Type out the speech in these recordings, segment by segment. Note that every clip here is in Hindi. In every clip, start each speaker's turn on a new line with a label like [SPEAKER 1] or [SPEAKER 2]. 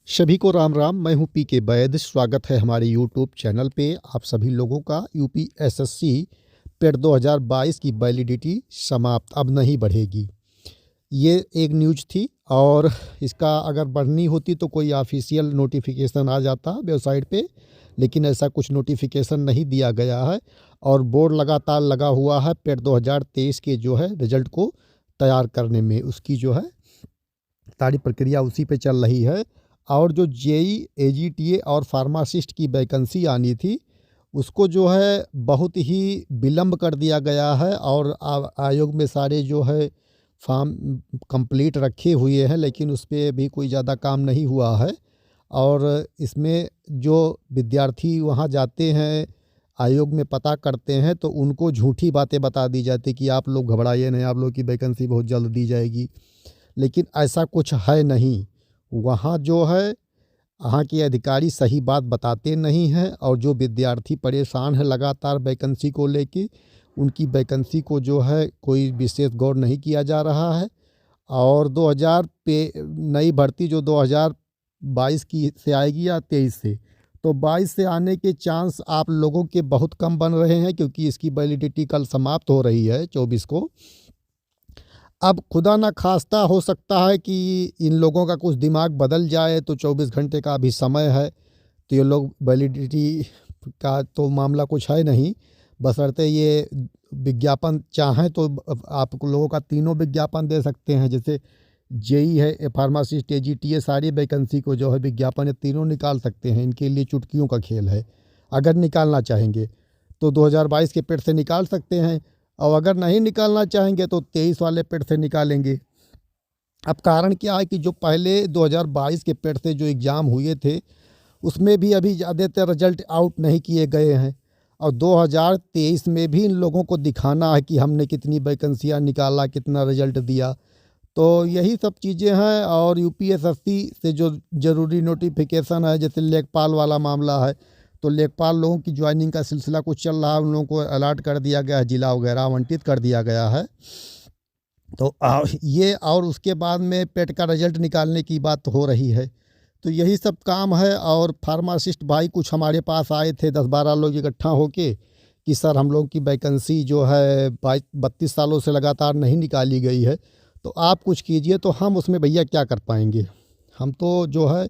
[SPEAKER 1] सभी को राम राम। मैं हूं पीके बैद। स्वागत है हमारे यूट्यूब चैनल पे आप सभी लोगों का। यूपीएसएससी पेट 2022 की वैलिडिटी समाप्त, अब नहीं बढ़ेगी। ये एक न्यूज़ थी और इसका अगर बढ़नी होती तो कोई ऑफिशियल नोटिफिकेशन आ जाता वेबसाइट पे, लेकिन ऐसा कुछ नोटिफिकेशन नहीं दिया गया है और बोर्ड लगातार लगा हुआ है पेट 2023 के जो है रिजल्ट को तैयार करने में। उसकी जो है सारी प्रक्रिया उसी पे चल रही है। और जो जेई एजीटीए और फार्मासिस्ट की वैकेंसी आनी थी उसको जो है बहुत ही विलम्ब कर दिया गया है और आयोग में सारे जो है फॉर्म कंप्लीट रखे हुए हैं, लेकिन उस पर भी कोई ज़्यादा काम नहीं हुआ है। और इसमें जो विद्यार्थी वहाँ जाते हैं आयोग में पता करते हैं तो उनको झूठी बातें बता दी जाती कि आप लोग घबराइए नहीं, आप लोग की वैकेंसी बहुत जल्द दी जाएगी, लेकिन ऐसा कुछ है नहीं। वहाँ जो है वहाँ के अधिकारी सही बात बताते नहीं हैं और जो विद्यार्थी परेशान है लगातार वैकेंसी को लेके, उनकी वैकेंसी को जो है कोई विशेष गौर नहीं किया जा रहा है। और 2000 पे नई भर्ती जो 2022 की से आएगी या 23 से, तो 22 से आने के चांस आप लोगों के बहुत कम बन रहे हैं, क्योंकि इसकी वैलिडिटी कल समाप्त हो रही है 24 को। अब खुदा ना खास्ता हो सकता है कि इन लोगों का कुछ दिमाग बदल जाए, तो 24 घंटे का अभी समय है, तो ये लोग वैलिडिटी का तो मामला कुछ है नहीं। बशर्ते ये विज्ञापन चाहें तो आप लोगों का तीनों विज्ञापन दे सकते हैं। जैसे जेई है, फार्मासिस्ट, एजीटीए, सारी वैकेंसी को जो है विज्ञापन ये तीनों निकाल सकते हैं। इनके लिए चुटकियों का खेल है। अगर निकालना चाहेंगे तो 2022 के पेट से निकाल सकते हैं, और अगर नहीं निकालना चाहेंगे तो 23 वाले पेट से निकालेंगे। अब कारण क्या है कि जो पहले 2022 के पेट से जो एग्ज़ाम हुए थे उसमें भी अभी ज़्यादातर रिजल्ट आउट नहीं किए गए हैं, और 2023 में भी इन लोगों को दिखाना है कि हमने कितनी वैकेंसियाँ निकाला, कितना रिजल्ट दिया। तो यही सब चीज़ें हैं। और यूपीएसएससी से जो ज़रूरी नोटिफिकेशन है, जैसे लेखपाल वाला मामला है, तो लेखपाल लोगों की ज्वाइनिंग का सिलसिला कुछ चल रहा है, उन लोगों को अलर्ट कर दिया गया है, जिला वगैरह आवंटित कर दिया गया है। तो ये और उसके बाद में पेट का रिजल्ट निकालने की बात हो रही है। तो यही सब काम है। और फार्मासिस्ट भाई कुछ हमारे पास आए थे 10-12 लोग इकट्ठा होके कि सर हम लोग की वैकेंसी जो है 32 सालों से लगातार नहीं निकाली गई है, तो आप कुछ कीजिए। तो हम उसमें भैया क्या कर पाएंगे। हम तो जो है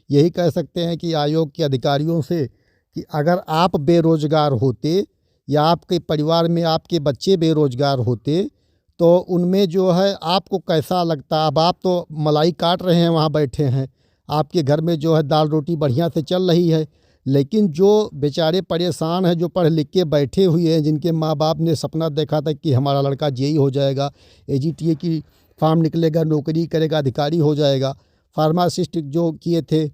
[SPEAKER 1] यही कह सकते हैं कि आयोग के अधिकारियों से कि अगर आप बेरोज़गार होते या आपके परिवार में आपके बच्चे बेरोज़गार होते तो उनमें जो है आपको कैसा लगता। अब आप तो मलाई काट रहे हैं, वहाँ बैठे हैं, आपके घर में जो है दाल रोटी बढ़िया से चल रही है, लेकिन जो बेचारे परेशान हैं, जो पढ़ लिख के बैठे हुए हैं, जिनके माँ बाप ने सपना देखा था कि हमारा लड़का जेई हो जाएगा, एजीटीए की फॉर्म निकलेगा, नौकरी करेगा, अधिकारी हो जाएगा। फार्मासिस्ट जो किए थे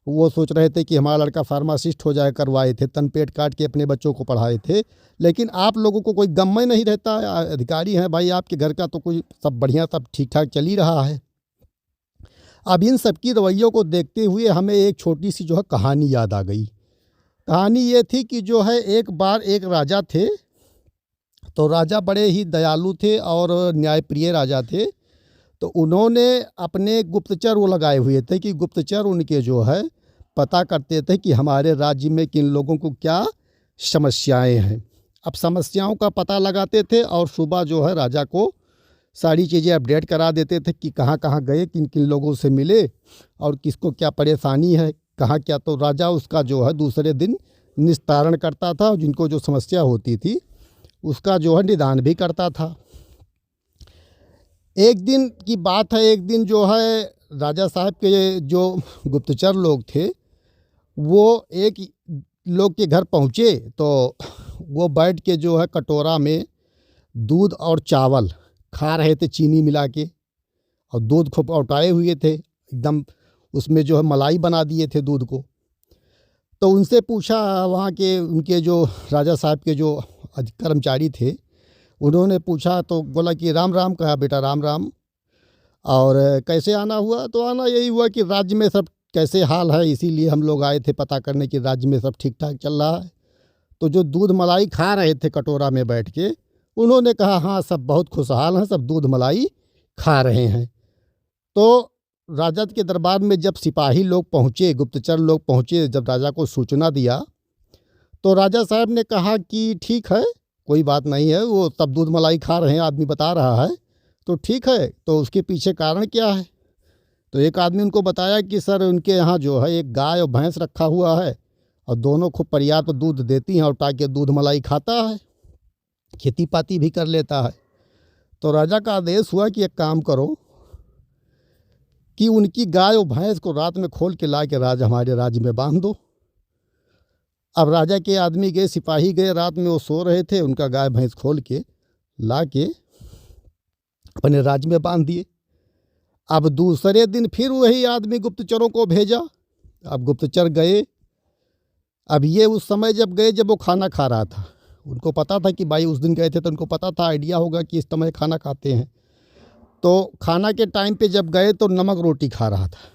[SPEAKER 1] वो सोच रहे थे कि हमारा लड़का फार्मासिस्ट हो जाए, करवाए थे, तन पेट काट के अपने बच्चों को पढ़ाए थे। लेकिन आप लोगों को कोई गम ही नहीं रहता है। अधिकारी हैं भाई, आपके घर का तो कोई सब बढ़िया, सब ठीक ठाक चल ही रहा है। अब इन सब की रवैयों को देखते हुए हमें एक छोटी सी जो है कहानी याद आ गई। कहानी ये थी कि जो है एक बार एक राजा थे, तो राजा बड़े ही दयालु थे और न्यायप्रिय राजा थे। तो उन्होंने अपने गुप्तचर वो लगाए हुए थे कि गुप्तचर उनके जो है पता करते थे कि हमारे राज्य में किन लोगों को क्या समस्याएं हैं। अब समस्याओं का पता लगाते थे और सुबह जो है राजा को सारी चीज़ें अपडेट करा देते थे कि कहाँ कहाँ गए, किन किन लोगों से मिले और किसको क्या परेशानी है, कहाँ क्या। तो राजा उसका जो है दूसरे दिन निस्तारण करता था, और जिनको जो समस्या होती थी उसका जो है निदान भी करता था। एक दिन की बात है, एक दिन जो है राजा साहब के जो गुप्तचर लोग थे वो एक लोग के घर पहुँचे, तो वो बैठ के जो है कटोरा में दूध और चावल खा रहे थे, चीनी मिला के, और दूध को उठाए हुए थे एकदम, उसमें जो है मलाई बना दिए थे दूध को। तो उनसे पूछा, वहाँ के उनके जो राजा साहब के जो कर्मचारी थे उन्होंने पूछा, तो बोला कि राम राम। कहा बेटा राम राम, और कैसे आना हुआ। तो आना यही हुआ कि राज्य में सब कैसे हाल है, इसीलिए हम लोग आए थे पता करने कि राज्य में सब ठीक ठाक चल रहा है। तो जो दूध मलाई खा रहे थे कटोरा में बैठ के, उन्होंने कहा हाँ सब बहुत खुशहाल हैं, सब दूध मलाई खा रहे हैं। तो राजा के दरबार में जब सिपाही लोग पहुँचे, गुप्तचर लोग पहुँचे, जब राजा को सूचना दिया तो राजा साहब ने कहा कि ठीक है, कोई बात नहीं है, वो सब दूध मलाई खा रहे हैं, आदमी बता रहा है तो ठीक है, तो उसके पीछे कारण क्या है। तो एक आदमी उनको बताया कि सर उनके यहाँ जो है एक गाय और भैंस रखा हुआ है और दोनों खूब पर्याप्त दूध देती हैं और ताकि दूध मलाई खाता है, खेती पाती भी कर लेता है। तो राजा का आदेश हुआ कि एक काम करो कि उनकी गाय और भैंस को रात में खोल के ला के हमारे राज्य में बांध दो। अब राजा के आदमी गए, सिपाही गए, रात में वो सो रहे थे, उनका गाय भैंस खोल के ला के अपने राज्य में बांध दिए। अब दूसरे दिन फिर वही आदमी गुप्तचरों को भेजा। अब गुप्तचर गए। अब ये उस समय जब गए जब वो खाना खा रहा था, उनको पता था कि भाई उस दिन गए थे तो उनको पता था, आइडिया होगा कि इस समय खाना खाते हैं। तो खाना के टाइम पे जब गए तो नमक रोटी खा रहा था।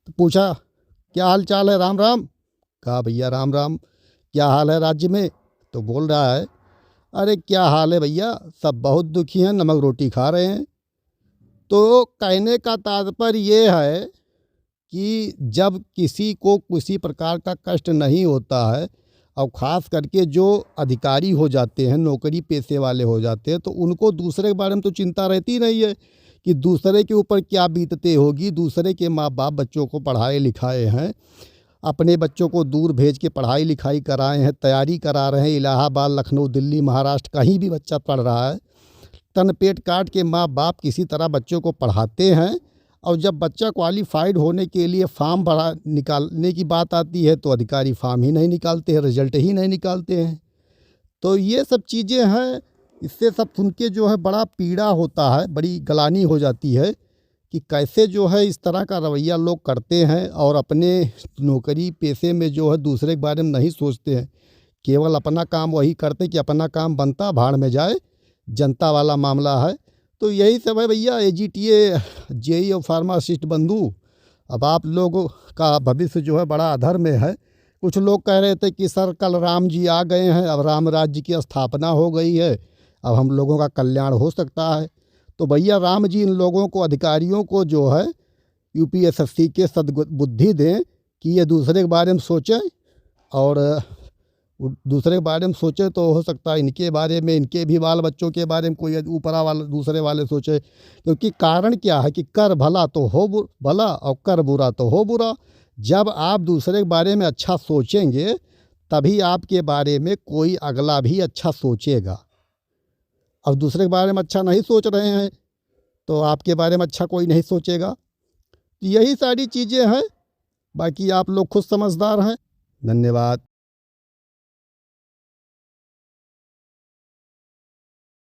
[SPEAKER 1] तो पूछा क्या हाल चाल है, राम राम। कहा भैया राम राम, क्या हाल है राज्य में। तो बोल रहा है अरे क्या हाल है भैया, सब बहुत दुखी हैं, नमक रोटी खा रहे हैं। तो कहने का तात्पर्य ये है कि जब किसी को किसी प्रकार का कष्ट नहीं होता है और ख़ास करके जो अधिकारी हो जाते हैं, नौकरी पेशे वाले हो जाते हैं, तो उनको दूसरे के बारे में तो चिंता रहती नहीं है कि दूसरे के ऊपर क्या बीतते होगी। दूसरे के माँ बाप बच्चों को पढ़ाए लिखाए हैं, अपने बच्चों को दूर भेज के पढ़ाई लिखाई कराए हैं, तैयारी करा रहे हैं, इलाहाबाद, लखनऊ, दिल्ली, महाराष्ट्र कहीं भी बच्चा पढ़ रहा है, तन पेट काट के माँ बाप किसी तरह बच्चों को पढ़ाते हैं। और जब बच्चा क्वालिफाइड होने के लिए फॉर्म भरा निकालने की बात आती है तो अधिकारी फॉर्म ही नहीं निकालते हैं, रिजल्ट ही नहीं निकालते हैं। तो ये सब चीज़ें हैं, इससे सब सुन के जो है बड़ा पीड़ा होता है, बड़ी गलानी हो जाती है कि कैसे जो है इस तरह का रवैया लोग करते हैं और अपने नौकरी पेशे में जो है दूसरे के बारे में नहीं सोचते हैं, केवल अपना काम वही करते कि अपना काम बनता भाड़ में जाए, जनता वाला मामला है। तो यही सब है भैया, AGTA, JEE और फार्मासिस्ट बंधु, अब आप लोगों का भविष्य जो है बड़ा अधर में है। कुछ लोग कह रहे थे कि सर कल राम जी आ गए हैं, अब राम राज्य की स्थापना हो गई है, अब हम लोगों का कल्याण हो सकता है। तो भैया राम जी इन लोगों को, अधिकारियों को जो है UPSSC के सद्बुद्धि दें कि ये दूसरे के बारे में सोचें और दूसरे के बारे में सोचे तो हो सकता है इनके बारे में, इनके भी बाल बच्चों के बारे में कोई ऊपरा वाला दूसरे वाले सोचे। क्योंकि कारण क्या है कि कर भला तो हो भला और कर बुरा तो हो बुरा। जब आप दूसरे के बारे में अच्छा सोचेंगे तभी आपके बारे में कोई अगला भी अच्छा सोचेगा। अब दूसरे के बारे में अच्छा नहीं सोच रहे हैं तो आपके बारे में अच्छा कोई नहीं सोचेगा। यही सारी चीज़ें हैं, बाकी आप लोग खुद समझदार हैं। धन्यवाद।